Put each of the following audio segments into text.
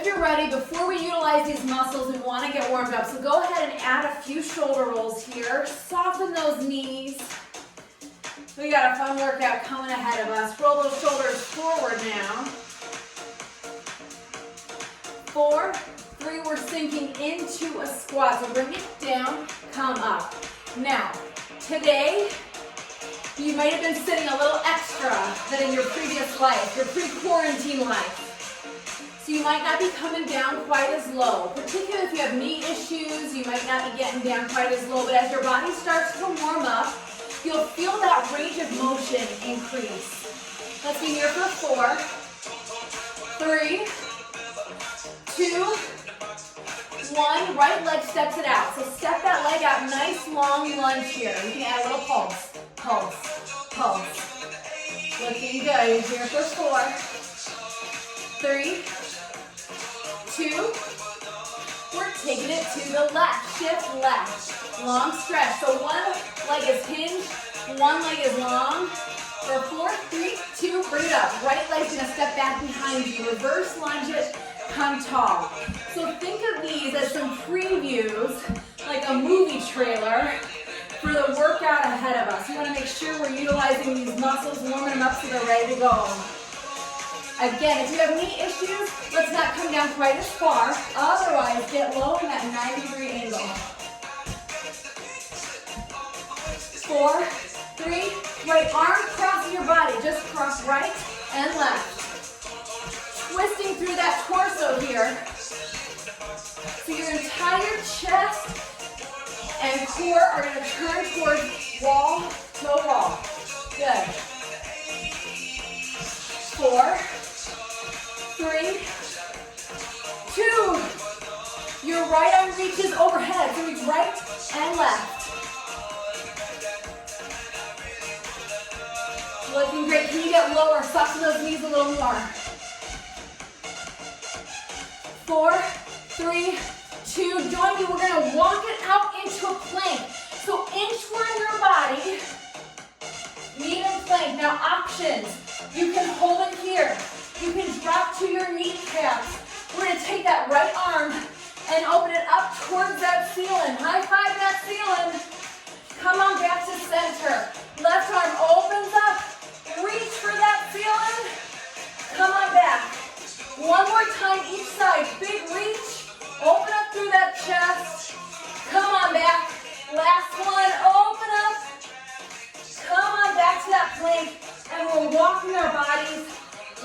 you're ready, before we utilize these muscles, we want to get warmed up. So go ahead and add a few shoulder rolls here. Soften those knees. We got a fun workout coming ahead of us. Roll those shoulders forward now. 4, 3, we're sinking into a squat. So bring it down, come up. Now, today, you might have been sitting a little extra than in your previous life, your pre-quarantine life. So you might not be coming down quite as low. Particularly if you have knee issues, you might not be getting down quite as low. But as your body starts to warm up, you'll feel that range of motion increase. Let's be here for 4, 3, 2, 1. Right leg steps it out. So step that leg out. Nice long lunge here. You can add a little pulse, pulse, pulse. Looking good. You're here for 4, 3, 2. We're taking it to the left. Shift left. Long stretch. So one leg is hinged, one leg is long. For 4, 3, 2, bring it up. Right leg's gonna step back behind you. Reverse lunge it, come tall. So think of these as some previews, like a movie trailer for the workout ahead of us. We wanna make sure we're utilizing these muscles, warming them up so they're ready to go. Again, if you have knee issues, let's not come down quite as far. Otherwise, get low in that 90-degree angle. 4, 3, right arm crossing your body. Just cross right and left. Twisting through that torso here. So your entire chest and core are going to turn towards wall to wall. Good. 4, 3, 2. Your right arm reaches overhead. So reach right and left. Looking great. Can you get lower? Soften those knees a little more. 4, 3, 2. Join me. We're going to walk it out into a plank. So inchworm your body. Medium plank. Now options. You can hold it here. You can drop to your kneecaps. We're going to take that right arm and open it up towards that ceiling. High five that ceiling. Come on back to center. Left arm opens up. Reach for that ceiling. Come on back. One more time each side. Big reach. Open up through that chest. Come on back. Last one. Open up. Come on back to that plank. And we're walking our bodies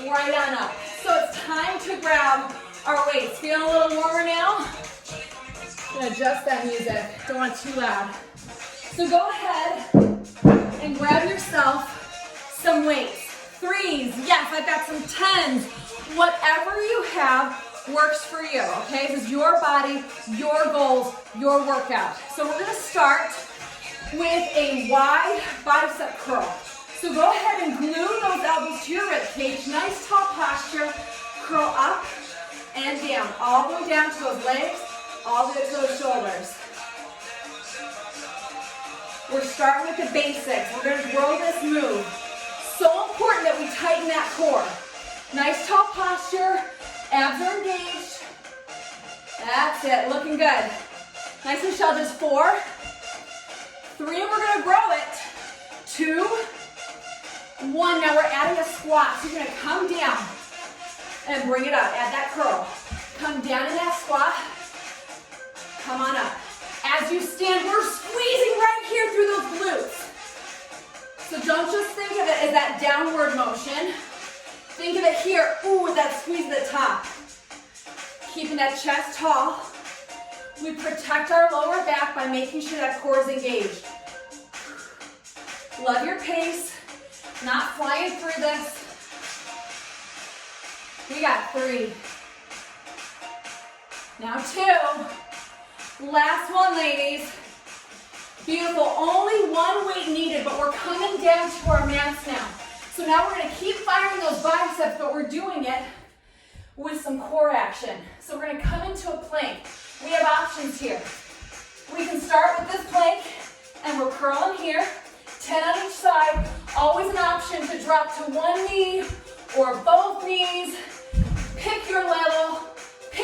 right on up. So it's time to grab our weights. Feeling a little warmer now? I'm gonna adjust that music. Don't want it too loud. So go ahead and grab yourself some weights. 3s, yes, I've got some 10s. Whatever you have works for you, okay? This is your body, your goals, your workout. So we're gonna start with a wide bicep curl. So go ahead and glue those elbows to your rib cage. Nice tall posture. Curl up and down. All the way down to those legs, all the way to those shoulders. We're starting with the basics. We're going to grow this move. So important that we tighten that core. Nice tall posture. Abs are engaged. That's it. Looking good. Nice, Michelle. Just 4, 3, and we're going to grow it. 2, 1. Now we're adding a squat. So you're going to come down and bring it up. Add that curl. Come down in that squat. Come on up. As you stand, we're squeezing right here through those glutes. So don't just think of it as that downward motion. Think of it here, ooh, with that squeeze at the top. Keeping that chest tall. We protect our lower back by making sure that core is engaged. Love your pace. Not flying through this. We got 3. Now 2. Last one, ladies. Beautiful. Only one weight needed, but we're coming down to our mats now. So now we're going to keep firing those biceps, but we're doing it with some core action. So we're going to come into a plank. We have options here. We can start with this plank, and we're curling here. 10 on each side. Always an option to drop to one knee or both knees. Pick your level. Pick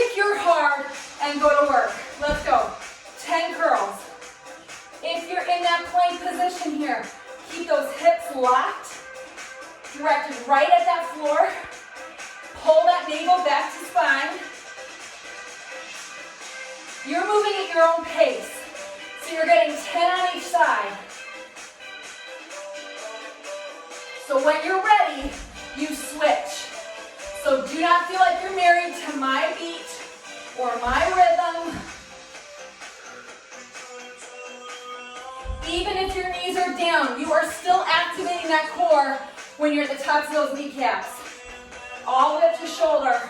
navel back to spine. You're moving at your own pace. So you're getting 10 on each side. So when you're ready, you switch. So do not feel like you're married to my beat or my rhythm. Even if your knees are down, you are still activating that core when you're at the tops of those kneecaps. All the way up to shoulder.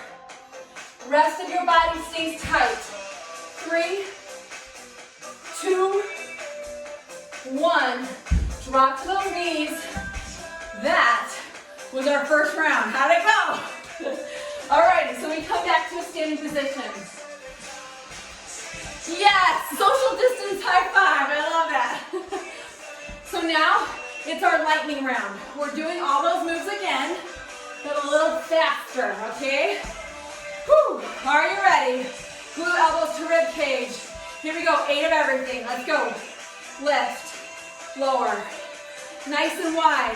Rest of your body stays tight. 3, 2, 1. Drop to those knees. That was our first round. How'd it go? Alrighty, so we come back to a standing position. Yes, social distance high five, I love that. So now, it's our lightning round. We're doing all those moves again, but a little faster, okay? Whew, are you ready? Glute elbows to rib cage. Here we go, 8 of everything, let's go. Lift, lower, nice and wide.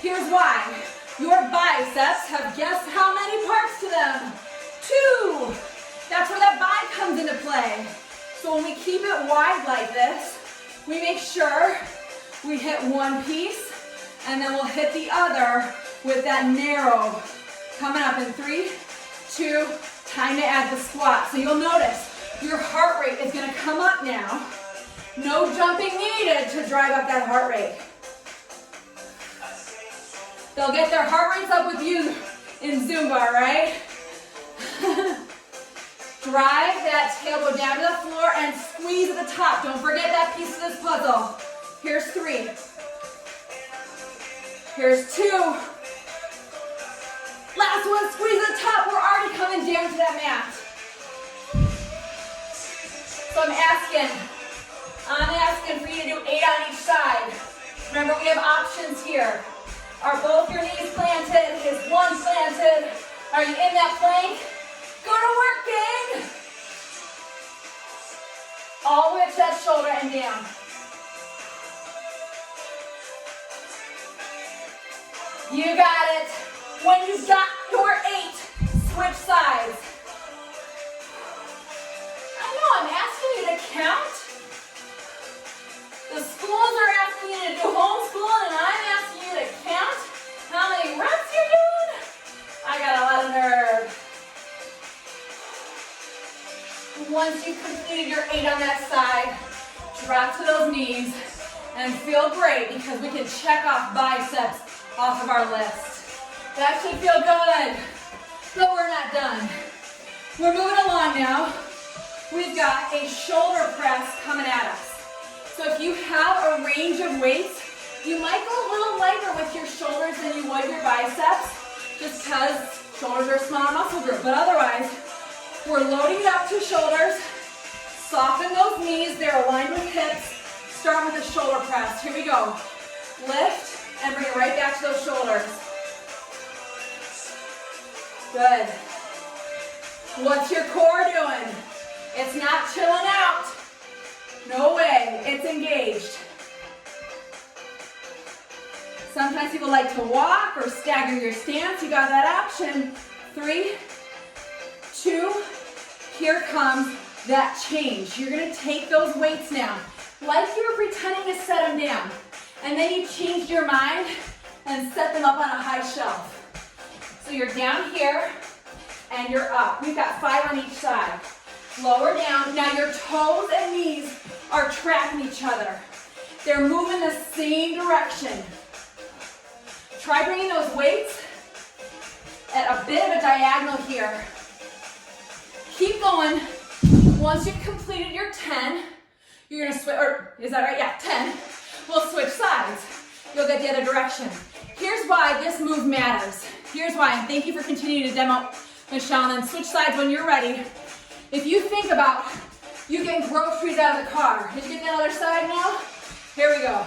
Here's why. Your biceps have guessed how many parts to them? 2. That's where that bi comes into play. So when we keep it wide like this, we make sure we hit one piece and then we'll hit the other with that narrow. Coming up in 3, 2, time to add the squat. So you'll notice your heart rate is gonna come up now. No jumping needed to drive up that heart rate. They'll get their heart rates up with you in Zumba, right? Drive that tailbone down to the floor and squeeze at the top. Don't forget that piece of this puzzle. Here's 3. Here's 2. Last one, squeeze at the top. We're already coming down to that mat. So I'm asking for you to do 8 on each side. Remember, we have options here. Are both your knees planted? Is one planted? Are you in that plank? Go to work, gang! All the way to that shoulder and down. You got it. When you've got your 8, switch sides. I know, I'm asking you to count. The schools are asking you to do homeschool, and I'm asking you to count how many reps you're doing. I got a lot of nerve. Once you've completed your 8 on that side, drop to those knees and feel great because we can check off biceps off of our list. That should feel good, but we're not done. We're moving along now. We've got a shoulder press coming at us. So if you have a range of weights, you might go a little lighter with your shoulders than you would your biceps, just because shoulders are a smaller muscle group. But otherwise, we're loading it up to shoulders. Soften those knees, they're aligned with hips. Start with a shoulder press. Here we go. Lift and bring it right back to those shoulders. Good. What's your core doing? It's not chilling out. No way, it's engaged. Sometimes people like to walk or stagger your stance. You got that option. 3, 2, here comes that change. You're gonna take those weights now, like you were pretending to set them down. And then you changed your mind and set them up on a high shelf. So you're down here and you're up. We've got 5 on each side. Lower down. Now your toes and knees are tracking each other. They're moving the same direction. Try bringing those weights at a bit of a diagonal here. Keep going. Once you've completed your 10, you're gonna switch, or is that right? Yeah, 10. We'll switch sides. You'll get the other direction. Here's why this move matters. Here's why, and thank you for continuing to demo, Michelle, and then switch sides when you're ready. If you think about you getting groceries out of the car, did you get that other side now? Here we go.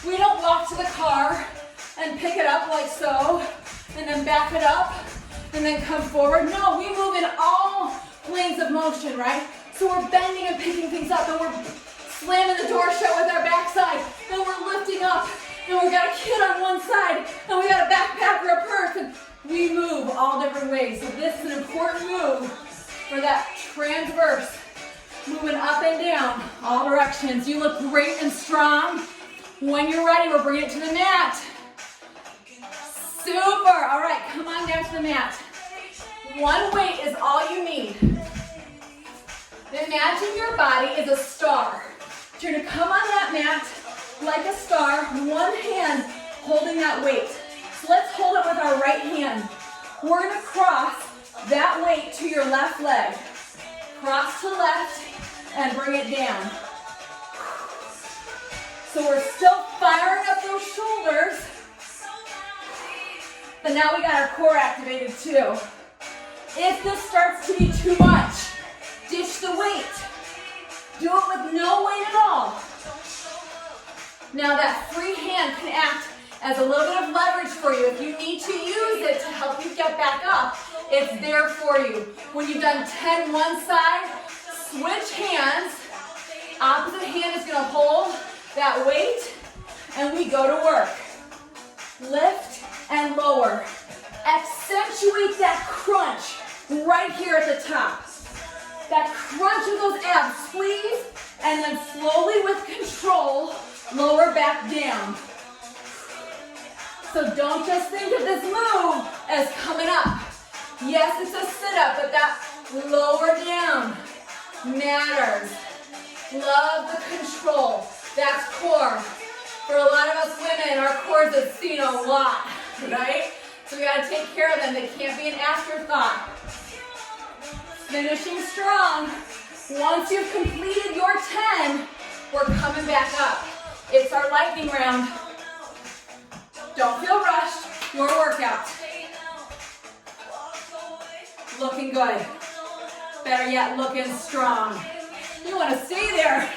We don't walk to the car and pick it up like so, and then back it up, and then come forward. No, we move in all planes of motion, right? So we're bending and picking things up, and we're slamming the door shut with our backside, and we're lifting up, and we've got a kid on one side, and we got a backpack or a purse, and we move all different ways. So this is an important move for that transverse, moving up and down, all directions. You look great and strong. When you're ready, we'll bring it to the mat. Super. All right, come on down to the mat. One weight is all you need. Imagine your body is a star. You're gonna come on that mat like a star, one hand holding that weight. So let's hold it with our right hand. We're gonna cross that weight to your left leg. Cross to left and bring it down. So we're still firing up those shoulders, but now we got our core activated too. If this starts to be too much, ditch the weight. Do it with no weight at all. Now that free hand can act as a little bit of leverage for you. If you need to use it to help you get back up, it's there for you. When you've done 10 one side, switch hands. Opposite hand is gonna hold that weight, and we go to work. Lift and lower. Accentuate that crunch right here at the top. That crunch of those abs, squeeze, and then slowly with control, lower back down. So don't just think of this move as coming up. Yes, it's a sit-up, but that lower down matters. Love the control. That's core. For a lot of us women, our cores have seen a lot, right? So we gotta take care of them. They can't be an afterthought. Finishing strong. Once you've completed your 10, we're coming back up. It's our lightning round. Don't feel rushed. Your workout. Looking good. Better yet, looking strong. You want to stay there.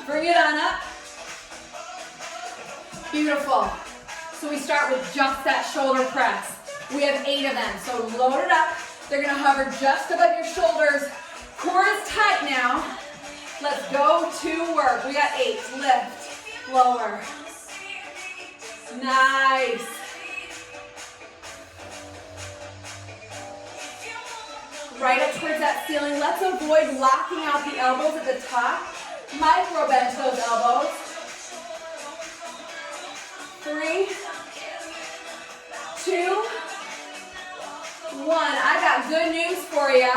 Bring it on up. Beautiful. So we start with just that shoulder press. We have 8 of them. So load it up. They're going to hover just above your shoulders. Core is tight now. Let's go to work. We got 8. Lift. Lower. Nice. Right up towards that ceiling. Let's avoid locking out the elbows at the top. Micro bend those elbows. 3, 2, 1. I got good news for you.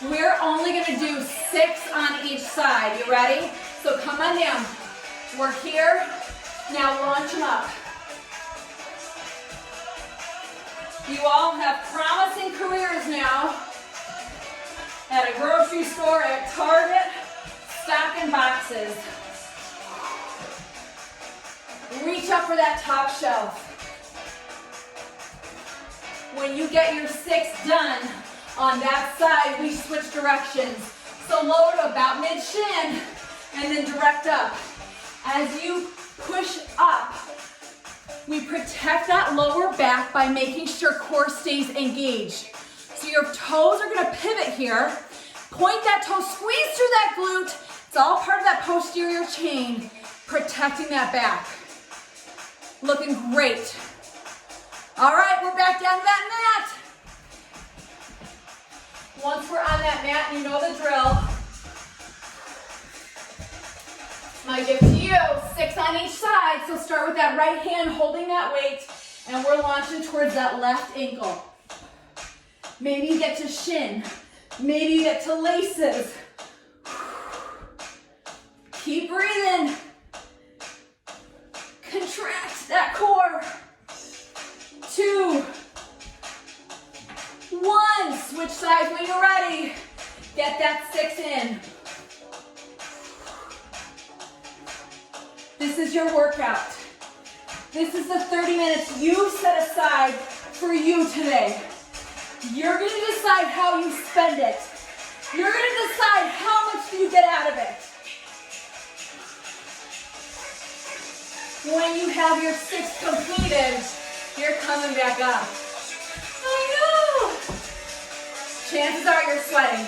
We're only going to do 6 on each side. You ready? So come on down. We're here. Now launch them up. You all have promising careers now. At a grocery store, at Target, stocking boxes. Reach up for that top shelf. When you get your 6 done, on that side, we switch directions. So lower to about mid-shin, and then direct up. As you push up, we protect that lower back by making sure core stays engaged. So your toes are gonna pivot here. Point that toe, squeeze through that glute. It's all part of that posterior chain, protecting that back. Looking great. All right, we're back down to that mat. Once we're on that mat, you know the drill. My gift to you, 6 on each side. So start with that right hand holding that weight, and we're launching towards that left ankle. Maybe you get to shin. Maybe you get to laces. Keep breathing. Contract that core. 2, 1. Switch sides when you're ready. Get that 6 in. This is your workout. This is the 30 minutes you set aside for you today. You're going to decide how you spend it. You're going to decide how much do you get out of it. When you have your 6 completed, you're coming back up. I know. Chances are you're sweating.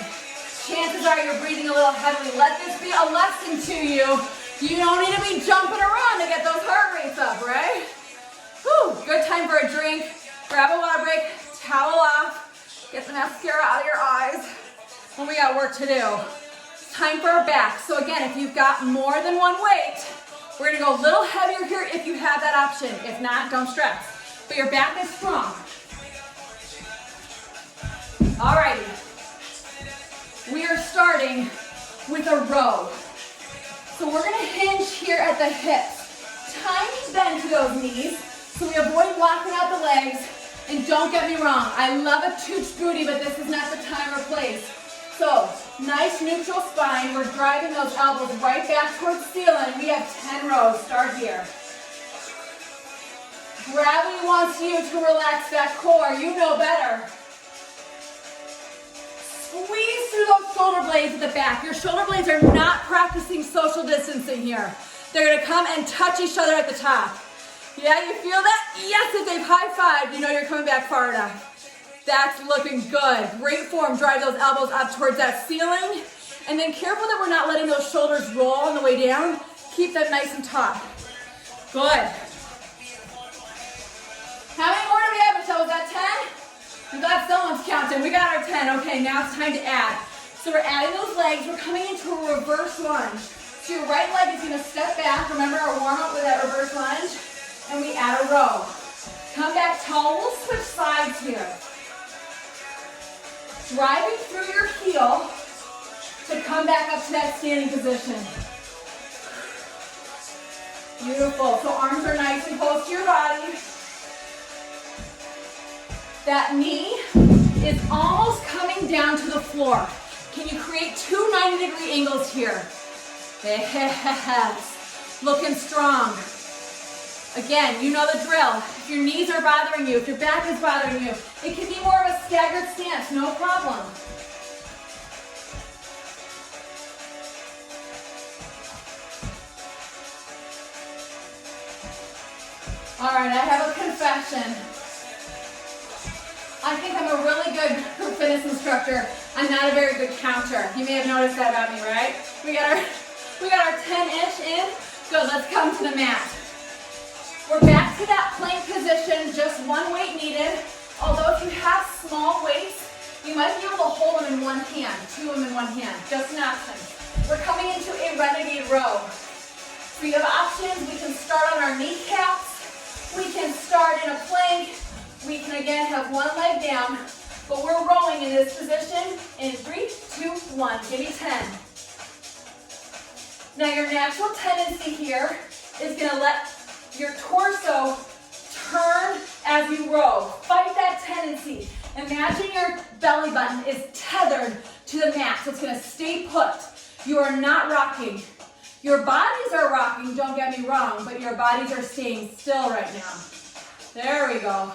Chances are you're breathing a little heavily. Let this be a lesson to you. You don't need to be jumping around to get those heart rates up, right? Whew, good time for a drink. Grab a water break, towel off, get the mascara out of your eyes, and we got work to do. Time for our back. So again, if you've got more than one weight, we're gonna go a little heavier here if you have that option. If not, don't stress. But your back is strong. Alrighty. We are starting with a row. So we're gonna hinge here at the hips. Tiny bend to those knees, so we avoid walking out the legs. And don't get me wrong, I love a tooch booty, but this is not the time or place. So, nice neutral spine. We're driving those elbows right back towards the ceiling. We have 10 rows. Start here. Gravity wants you to relax that core. You know better. Squeeze through those shoulder blades at the back. Your shoulder blades are not practicing social distancing here. They're going to come and touch each other at the top. Yeah, you feel that? Yes, if they've high-fived, you know you're coming back far enough. That's looking good. Great form. Drive those elbows up towards that ceiling. And then careful that we're not letting those shoulders roll on the way down. Keep them nice and taut. Good. How many more do we have, Michelle? Was that 10? I'm glad someone's counting. We got our 10. Okay, now it's time to add. So we're adding those legs. We're coming into a reverse lunge. So your right leg is going to step back. Remember our warm-up with that reverse lunge? And we add a row. Come back tall. We'll switch sides here. Driving through your heel to come back up to that standing position. Beautiful. So arms are nice and close to your body. That knee is almost coming down to the floor. Can you create two 90-degree angles here? Yes. Looking strong. Again, you know the drill. If your knees are bothering you, if your back is bothering you, it can be more of a staggered stance, no problem. All right, I have a confession. I think I'm a really good group fitness instructor. I'm not a very good counter. You may have noticed that about me, right? We got our 10-ish in. Good, let's come to the mat. We're back to that plank position, just one weight needed. Although if you have small weights, you might be able to hold them in one hand, two of them in one hand, just an option. We're coming into a renegade row. So we have options. We can start on our kneecaps. We can start in a plank. We can again have one leg down, but we're rowing in this position in 3, 2, 1. Give me 10. Now your natural tendency here is going to let your torso turn as you row. Fight that tendency. Imagine your belly button is tethered to the mat, so it's going to stay put. You are not rocking. Your bodies are rocking, don't get me wrong, but your bodies are staying still right now. There we go.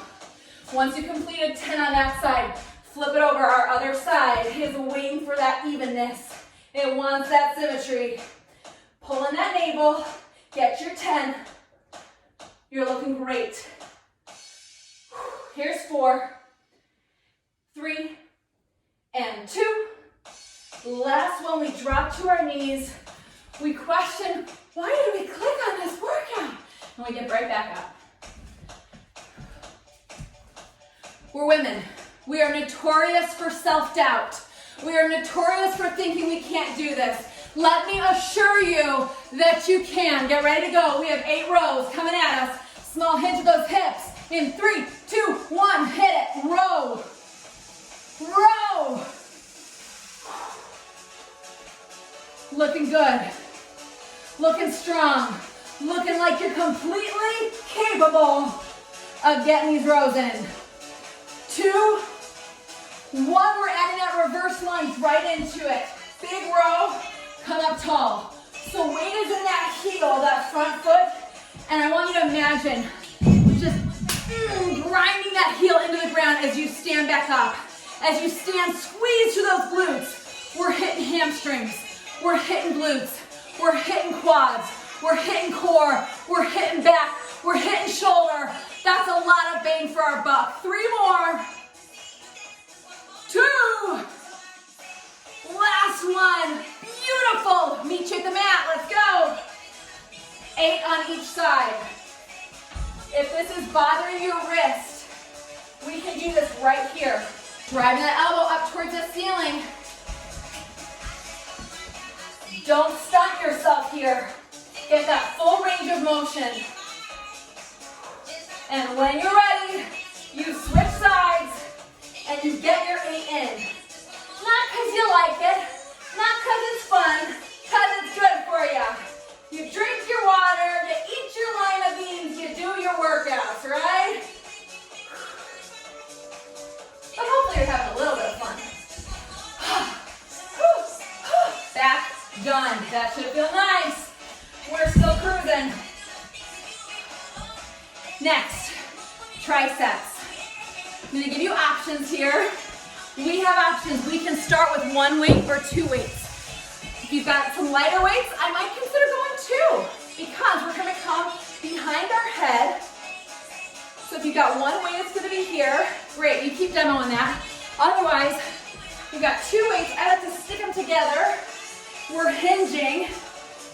Once you completed 10 on that side, flip it over. Our other side is waiting for that evenness. It wants that symmetry. Pull in that navel, get your 10. You're looking great. Here's 4, 3, and 2. Last one, we drop to our knees. We question, why did we click on this workout? And we get right back up. We're women. We are notorious for self-doubt. We are notorious for thinking we can't do this. Let me assure you that you can. Get ready to go. We have 8 rows coming at us. Small hinge of those hips. In 3, 2, 1, hit it. Row. Row. Looking good. Looking strong. Looking like you're completely capable of getting these rows in. 2, 1, we're adding that reverse lunge right into it. Big row, come up tall. So weight is in that heel, that front foot, and I want you to imagine just grinding that heel into the ground as you stand back up. As you stand, squeeze through those glutes. We're hitting hamstrings, we're hitting glutes, we're hitting quads, we're hitting core, we're hitting back, we're hitting shoulder. That's a lot of bang for our buck. 3 more. 2. Last one. Beautiful. Meet you at the mat. Let's go. 8 on each side. If this is bothering your wrist, We can do this right here. Driving that elbow up towards the ceiling. Don't stunt yourself here. Get that full range of motion. And when you're ready, you switch sides and you get your 8 in. Not because you like it, not because it's fun, because it's good for you. You drink your water, you eat your lima beans, you do your workouts, right? But hopefully you're having a little bit of fun. Back, done. That should feel nice. We're still cruising. Next, triceps. I'm going to give you options here. We have options. We can start with 1 weight or 2 weights. If you've got some lighter weights, I might consider going 2 because we're going to come behind our head. So if you've got 1 weight, it's going to be here. Great, you keep demoing that. Otherwise, you've got 2 weights. I like to stick them together. We're hinging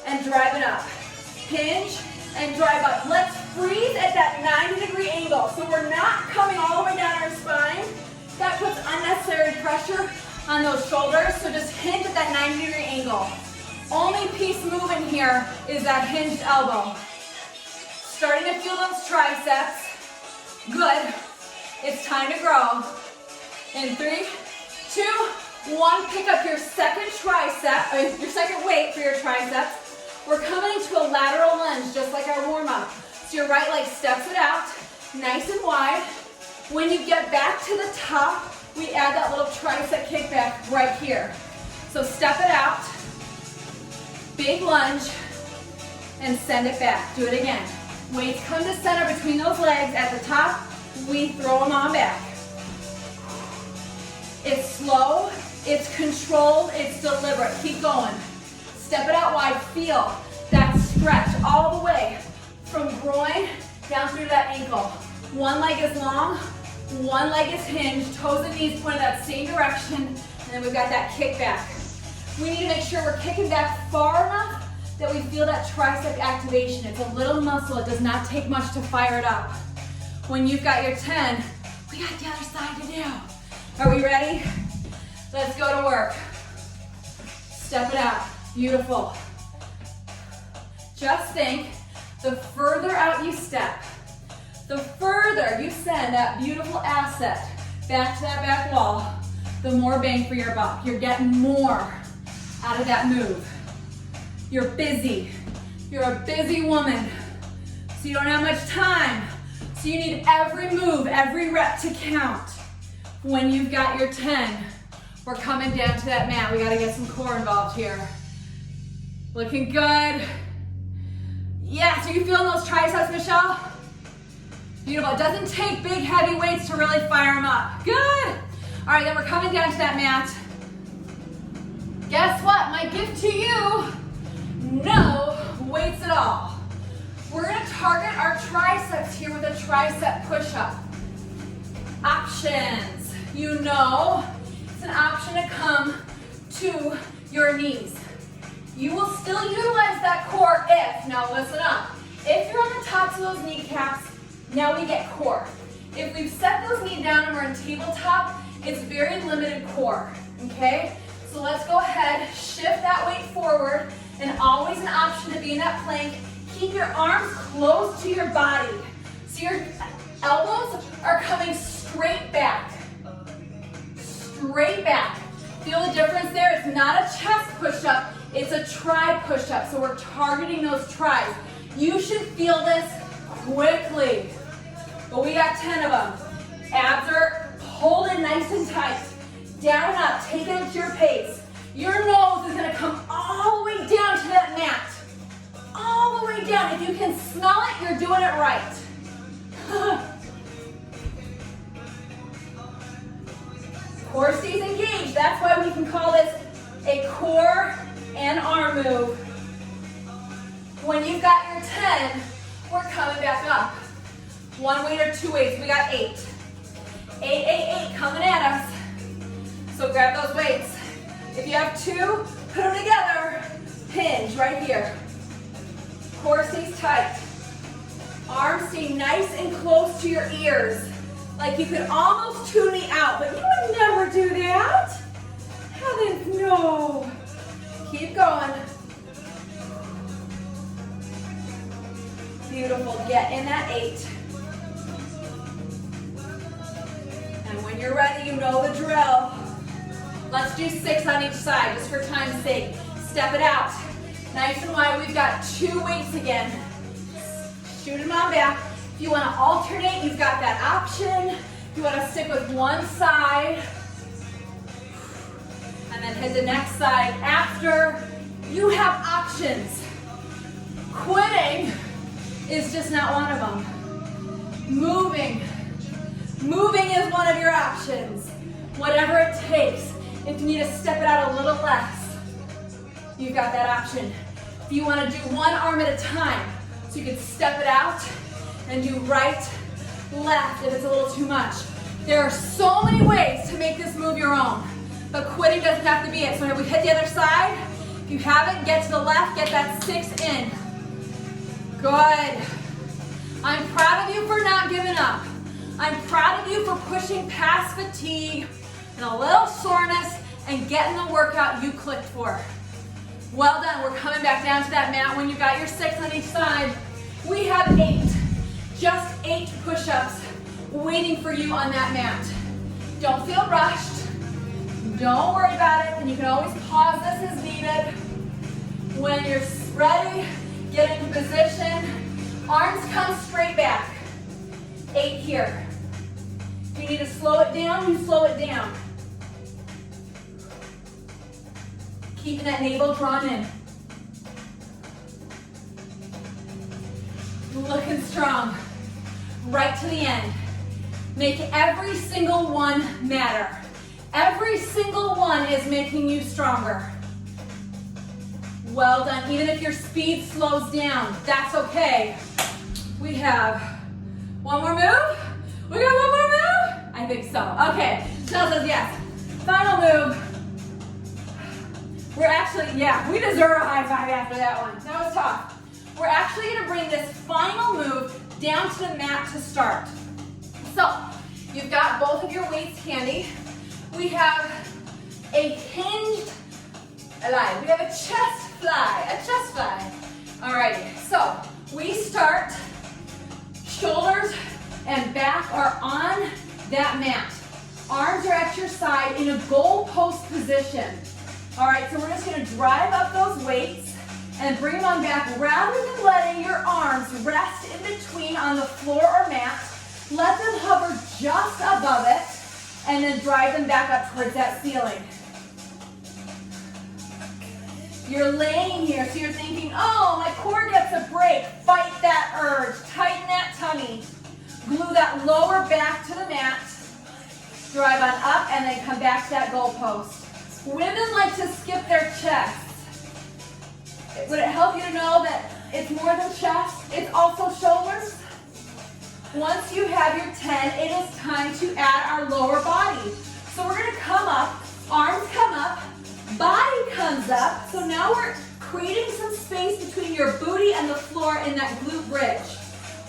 and driving up. Hinge and drive up. Let's freeze at that 90-degree angle. So we're not coming all the way down our spine. That puts unnecessary pressure on those shoulders. So just hinge at that 90-degree angle. Only piece moving here is that hinged elbow. Starting to feel those triceps. Good. It's time to grow. In 3, 2, 1. Pick up your second tricep, your second weight for your triceps. We're coming into a lateral lunge, just like our warm-up. So your right leg steps it out, nice and wide. When you get back to the top, we add that little tricep kickback right here. So step it out, big lunge, and send it back. Do it again. Weights come to center between those legs. At the top, we throw them on back. It's slow, it's controlled, it's deliberate. Keep going. Step it out wide. Feel that stretch all the way from groin down through that ankle. 1 leg is long, 1 leg is hinged, toes and knees pointed that same direction, and then we've got that kick back. We need to make sure we're kicking back far enough that we feel that tricep activation. It's a little muscle. It does not take much to fire it up. When you've got your 10, we got the other side to do. Are we ready? Let's go to work. Step it out. Beautiful. Just think, the further out you step, the further you send that beautiful asset back to that back wall, the more bang for your buck. You're getting more out of that move. You're busy. You're a busy woman, so you don't have much time. So you need every move, every rep to count. When you've got your 10, we're coming down to that mat. We gotta get some core involved here. Looking good. Yes, are you feeling those triceps, Michelle? Beautiful. It doesn't take big, heavy weights to really fire them up. Good. All right, then we're coming down to that mat. Guess what? My gift to you, no weights at all. We're gonna target our triceps here with a tricep push-up. Options. You know, it's an option to come to your knees. You will still utilize that core if, now listen up, if you're on the tops of those kneecaps, now we get core. If we've set those knees down and we're in tabletop, it's very limited core, okay? So let's go ahead, shift that weight forward, and always an option to be in that plank. Keep your arms close to your body. So your elbows are coming straight back. Straight back. Feel the difference there? It's not a chest push-up, it's a tri push-up. So we're targeting those tris. You should feel this quickly. But we got 10 of them. Abs are holding nice and tight. Down and up, take it at your pace. Your nose is gonna come all the way down to that mat. All the way down. If you can smell it, you're doing it right. Core stays engaged. That's why we can call this a core and arm move. When you've got your 10, we're coming back up. 1 weight or 2 weights. We got 8. 8, 8, 8 coming at us. So grab those weights. If you have 2, put them together. Hinge right here. Core stays tight. Arms stay nice and close to your ears. Like you could almost tune me out, but you would never do that. Heavens, no. Keep going. Beautiful, get in that 8. And when you're ready, you know the drill. Let's do 6 on each side, just for time's sake. Step it out. Nice and wide, we've got 2 weights again. Shoot them on back. If you want to alternate, you've got that option. If you want to stick with one side, and then hit the next side after, you have options. Quitting is just not one of them. Moving is one of your options. Whatever it takes. If you need to step it out a little less, you've got that option. If you want to do one arm at a time, so you can step it out and do right, left if it's a little too much. There are so many ways to make this move your own, but quitting doesn't have to be it. So when we hit the other side, if you haven't, get to the left, get that 6 in. Good. I'm proud of you for not giving up. I'm proud of you for pushing past fatigue and a little soreness and getting the workout you clicked for. Well done. We're coming back down to that mat. When you got your 6 on each side, we have 8. Just 8 push-ups waiting for you on that mat. Don't feel rushed. Don't worry about it. And you can always pause this as needed. When you're ready, get into position. Arms come straight back. 8 here. If you need to slow it down, you slow it down. Keeping that navel drawn in. Looking strong. Right to the end. Make every single one matter. Every single one is making you stronger. Well done. Even if your speed slows down, that's okay. We have one more move. We got one more move? I think so. Okay. Jill says yes. Final move. We're actually, yeah, we deserve a high five after that one. That was tough. We're actually going to bring this final move down to the mat to start. So, you've got both of your weights handy. We have a hinged lie. We have a chest fly, Alrighty, so we start, shoulders and back are on that mat. Arms are at your side in a goal post position. Alright, so we're just going to drive up those weights and bring them on back rather than letting your arms rest in between on the floor or mat. Let them hover just above it and then drive them back up towards that ceiling. You're laying here, so you're thinking, oh, my core gets a break. Fight that urge, tighten that tummy. Glue that lower back to the mat. Drive on up and then come back to that goal post. Women like to skip their chest. Would it help you to know that it's more than chest? It's also shoulders. Once you have your 10, it is time to add our lower body. So we're going to come up, arms come up, body comes up. So now we're creating some space between your booty and the floor in that glute bridge.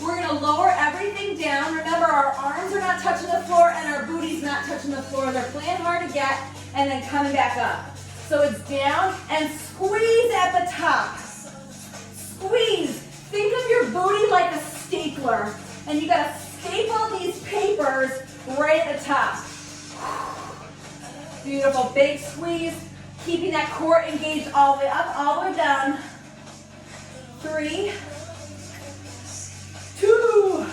We're going to lower everything down. Remember, our arms are not touching the floor and our booty's not touching the floor. They're playing hard to get and then coming back up. So it's down and squeeze at the top. Squeeze. Think of your booty like a stapler. And you got to staple these papers right at the top. Beautiful. Big squeeze. Keeping that core engaged all the way up, all the way down. 3, 2, 1.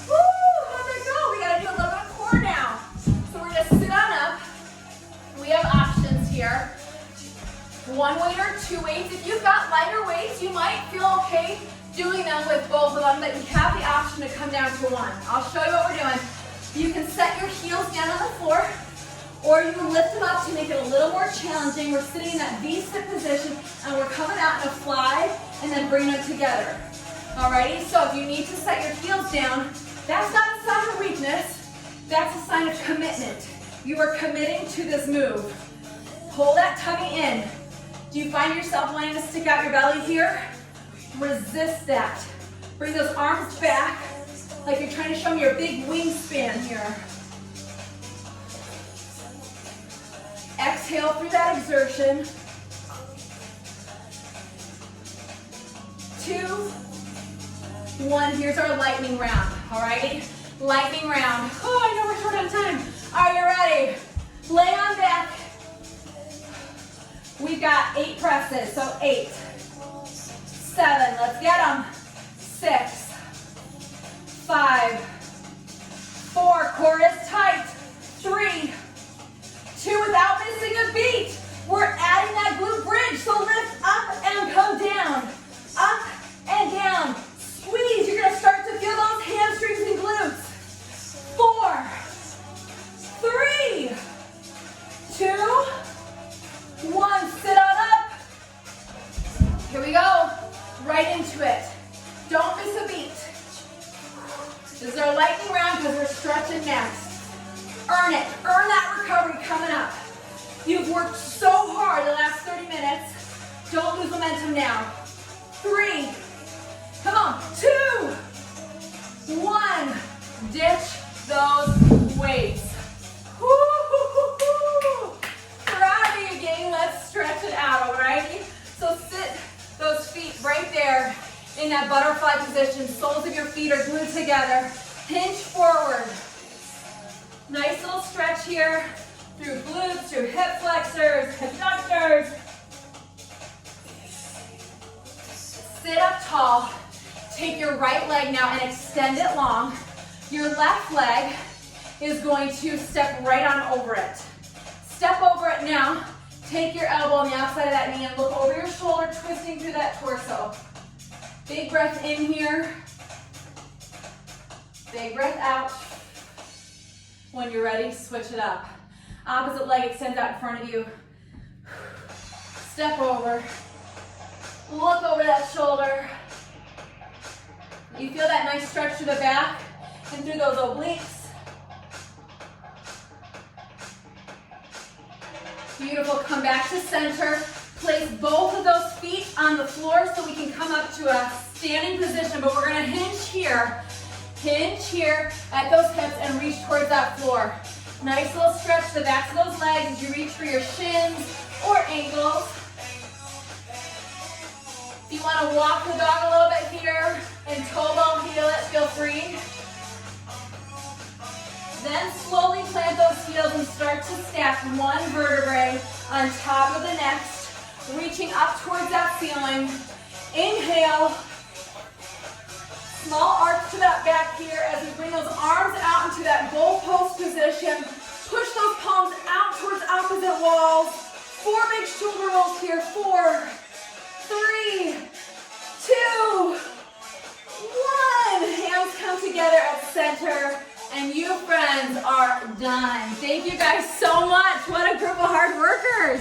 Woo! How'd that go? We got to do a little bit of core now. So we're going to sit on up. We have options here. 1 weight or 2 weights. If you've got lighter weights, you might feel okay doing them with both of them, but you have the option to come down to 1. I'll show you what we're doing. You can set your heels down on the floor, or you can lift them up to make it a little more challenging. We're sitting in that V-sit position, and we're coming out in a fly, and then bringing them together. Alrighty, so if you need to set your heels down, that's not a sign of weakness, that's a sign of commitment. You are committing to this move. Pull that tummy in. Do you find yourself wanting to stick out your belly here? Resist that. Bring those arms back. like you're trying to show me your big wingspan here. Exhale through that exertion. 2, 1. Here's our lightning round, all righty? Lightning round. Oh, I know we're short on time. Are you ready? Lay on back. We've got 8 presses, so 8, 7, let's get them. 6, 5, 4, core is tight. 3, 2, without missing a beat. We're adding that glute bridge, so lift up and come down. Up and down. Squeeze, you're gonna start to feel those hamstrings and glutes. 4, 3, 2, 1, sit on up. Here we go, right into it. Don't miss a beat. This is our lightning round because we're stretching next. Earn it, earn that recovery coming up. You've worked so hard the last 30 minutes. Don't lose momentum now. 3, come on, 2, 1. Ditch those weights. Woo-hoo-hoo-hoo. Proud of you, gang. Let's stretch it out, alrighty? So sit those feet right there in that butterfly position. Soles of your feet are glued together. Hinge forward. Nice little stretch here through glutes, through hip flexors, adductors. Sit up tall. Take your right leg now and extend it long. Your left leg is going to step right on over it. Step over it now. Take your elbow on the outside of that knee and look over your shoulder, twisting through that torso. Big breath in here. Big breath out. When you're ready, switch it up. Opposite leg extends out in front of you. Step over. Look over that shoulder. You feel that nice stretch through the back and through those obliques. Beautiful, come back to center. Place both of those feet on the floor so we can come up to a standing position, but we're gonna hinge here. Hinge here at those hips and reach towards that floor. Nice little stretch to the backs of those legs as you reach for your shins or ankles. If you want to walk the dog a little bit here and toe ball heel it, feel free. Then slowly plant those heels and start to stack one vertebrae on top of the next, reaching up towards that ceiling. Inhale. Small arch to that back here as we bring those arms out into that goalpost position. Push those palms out towards opposite walls. 4 big shoulder rolls here. 4, 3, 2, 1. Hands come together at center. And you, friends, are done. Thank you guys so much. What a group of hard workers.